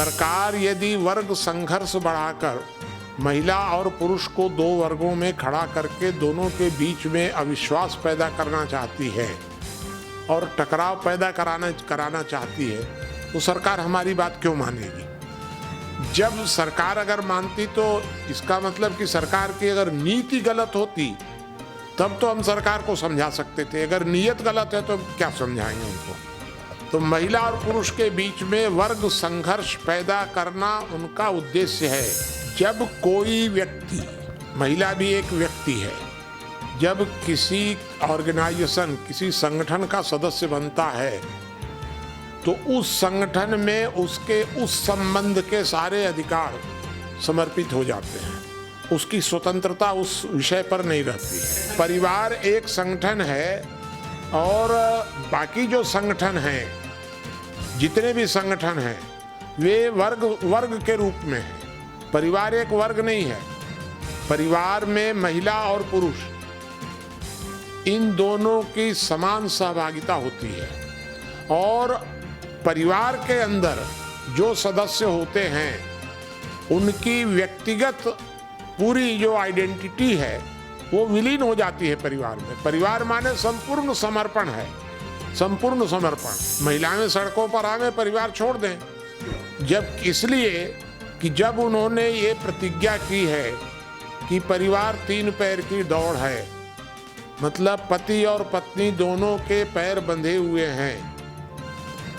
सरकार यदि वर्ग संघर्ष बढ़ाकर महिला और पुरुष को दो वर्गों में खड़ा करके दोनों के बीच में अविश्वास पैदा करना चाहती है और टकराव पैदा कराना चाहती है, तो सरकार हमारी बात क्यों मानेगी? जब सरकार अगर मानती तो इसका मतलब कि सरकार की अगर नीति गलत होती तब तो हम सरकार को समझा सकते थे। अगर नीयत गलत है तो क्या समझाएंगे उनको? तो महिला और पुरुष के बीच में वर्ग संघर्ष पैदा करना उनका उद्देश्य है। जब कोई व्यक्ति, महिला भी एक व्यक्ति है, जब किसी ऑर्गेनाइजेशन, किसी संगठन का सदस्य बनता है तो उस संगठन में उसके उस संबंध के सारे अधिकार समर्पित हो जाते हैं। उसकी स्वतंत्रता उस विषय पर नहीं रहती है। परिवार एक संगठन है और बाकी जो संगठन हैं, जितने भी संगठन हैं, वे वर्ग के रूप में हैं। परिवार एक वर्ग नहीं है। परिवार में महिला और पुरुष इन दोनों की समान सहभागिता होती है और परिवार के अंदर जो सदस्य होते हैं उनकी व्यक्तिगत पूरी जो आइडेंटिटी है वो विलीन हो जाती है परिवार में। परिवार माने संपूर्ण समर्पण है, संपूर्ण समर्पण। महिलाएं सड़कों पर आवे, परिवार छोड़ दें, जब इसलिए कि जब उन्होंने ये प्रतिज्ञा की है कि परिवार 3 पैर की दौड़ है, मतलब पति और पत्नी दोनों के पैर बंधे हुए हैं,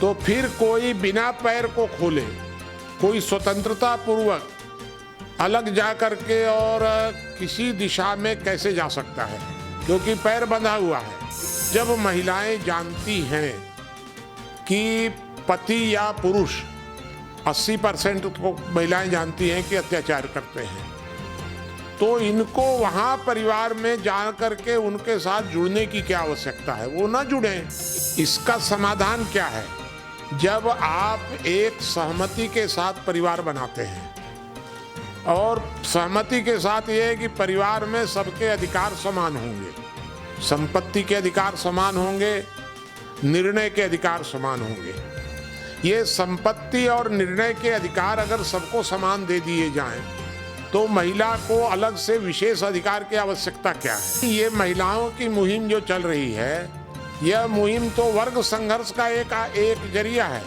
तो फिर कोई बिना पैर को खोले, कोई स्वतंत्रता पूर्वक अलग जा करके और किसी दिशा में कैसे जा सकता है, क्योंकि पैर बंधा हुआ है। जब महिलाएं जानती हैं कि पति या पुरुष 80% को महिलाएं जानती हैं कि अत्याचार करते हैं, तो इनको वहां परिवार में जा करके उनके साथ जुड़ने की क्या आवश्यकता है? वो ना जुड़ें। इसका समाधान क्या है? जब आप एक सहमति के साथ परिवार बनाते हैं और सहमति के साथ ये है कि परिवार में सबके अधिकार समान होंगे, संपत्ति के अधिकार समान होंगे, निर्णय के अधिकार समान होंगे। ये संपत्ति और निर्णय के अधिकार अगर सबको समान दे दिए जाएं तो महिला को अलग से विशेष अधिकार की आवश्यकता क्या है? ये महिलाओं की मुहिम जो चल रही है, यह मुहिम तो वर्ग संघर्ष का एक जरिया है।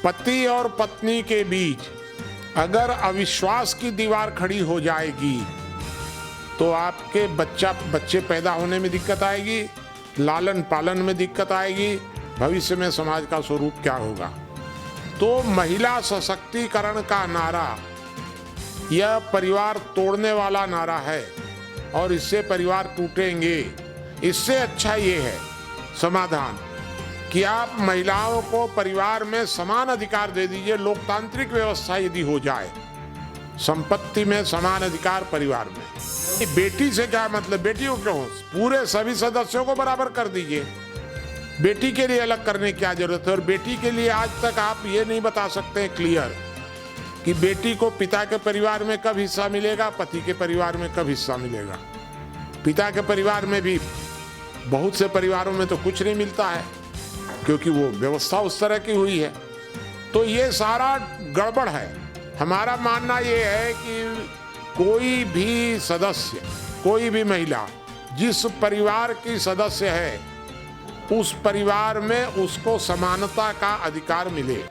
पति और पत्नी के बीच अगर अविश्वास की दीवार खड़ी हो जाएगी तो आपके बच्चे पैदा होने में दिक्कत आएगी, लालन पालन में दिक्कत आएगी, भविष्य में समाज का स्वरूप क्या होगा? तो महिला सशक्तिकरण का नारा यह परिवार तोड़ने वाला नारा है और इससे परिवार टूटेंगे। इससे अच्छा ये है समाधान कि आप महिलाओं को परिवार में समान अधिकार दे दीजिए। लोकतांत्रिक व्यवस्था यदि हो जाए, संपत्ति में समान अधिकार परिवार में। बेटी से क्या मतलब? बेटी को क्यों? पूरे सभी सदस्यों को बराबर कर दीजिए। बेटी के लिए अलग करने की क्या जरूरत है? और बेटी के लिए आज तक आप ये नहीं बता सकते क्लियर कि बेटी को पिता के परिवार में कब हिस्सा मिलेगा, पति के परिवार में कब हिस्सा मिलेगा। पिता के परिवार में भी बहुत से परिवारों में तो कुछ नहीं मिलता है क्योंकि वो व्यवस्था उस तरह की हुई है। तो ये सारा गड़बड़ है। हमारा मानना ये है कि कोई भी सदस्य, कोई भी महिला जिस परिवार की सदस्य है उस परिवार में उसको समानता का अधिकार मिले।